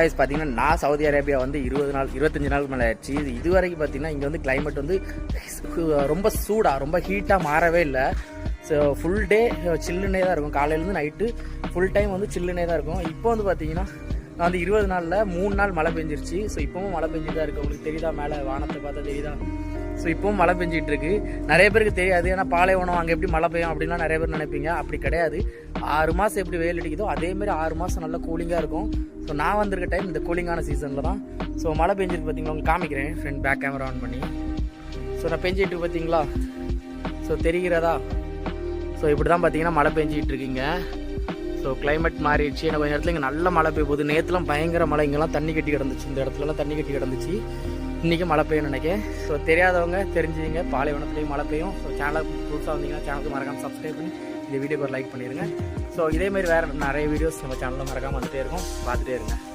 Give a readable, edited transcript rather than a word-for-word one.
பார்த்தீங்கன்னா நான் Saudi Arabia வந்து 25 நாள் மேலே ஆயிடுச்சு. இது வரைக்கும் பார்த்தீங்கன்னா இங்கே வந்து கிளைமேட் வந்து ரொம்ப சூடாக ரொம்ப ஹீட்டாக மாறவே இல்லை. ஸோ ஃபுல் டே சில்லுனே தான் இருக்கும். காலையிலேருந்து நைட்டு ஃபுல் டைம் வந்து சில்லுனே தான் இருக்கும். இப்போ வந்து பார்த்தீங்கன்னா நான் வந்து 20 நாளில் 3 நாள் மழை பெஞ்சிருச்சு. ஸோ இப்போவும் மழை பெஞ்சிட்டு தான் இருக்குது. உங்களுக்கு தெரியுதா, மேலே வானத்தை பார்த்தா தெரியுதா? ஸோ இப்போவும் மழை பெஞ்சிட்டு இருக்கு. நிறைய பேருக்கு தெரியாது, ஏன்னா பாலைவனம் அங்கே எப்படி மழை பெய்யும் அப்படின்லாம் நிறைய பேர் நினைப்பீங்க. அப்படி கிடையாது. 6 மாதம் எப்படி வெயில் அடிக்குதோ அதேமாதிரி 6 மாதம் நல்லா கூலிங்காக இருக்கும். ஸோ நான் வந்திருக்க டைம் இந்த கூலிங்கான சீசனில் தான். ஸோ மழை பெஞ்சிருக்கு பார்த்தீங்களா, உங்களுக்கு காமிக்கிறேன் ஃப்ரெண்ட் பேக் கேமரா ஆன் பண்ணி. ஸோ நான் பெஞ்சிட்டு பார்த்தீங்களா, ஸோ தெரிகிறதா? ஸோ இப்படி தான் பார்த்தீங்கன்னா மழை பெஞ்சிட்டு இருக்குங்க. ஸோ கிளைமேட் மாறிடுச்சு. எனக்கு கொஞ்சம் இடத்துல இங்கே நல்ல மழை பெய்ய போகுது. நேற்றுலாம் பயங்கர மழை, இங்கெல்லாம் தண்ணி கட்டி கிடந்துச்சு, இந்த இடத்துலலாம் தண்ணி கட்டி கிடந்துச்சு. இன்றைக்கி மழை பெய்யும் நினைக்கிறேன். ஸோ தெரியாதவங்க தெரிஞ்சுங்க, பாலைவனத்துலேயும் மழை பெய்யும். ஸோ சேனல் புதுசாக வந்தீங்கன்னா சேனலுக்கு மறக்காமல் சப்ஸ்கிரைப் பண்ணி இந்த வீடியோக்கு ஒரு லைக் பண்ணிடுங்க. ஸோ இதேமாதிரி வேறு நிறைய வீடியோஸ் நம்ம சேனலில் மறக்காமல் வந்துகிட்டே இருக்கும், பார்த்துட்டே இருங்க.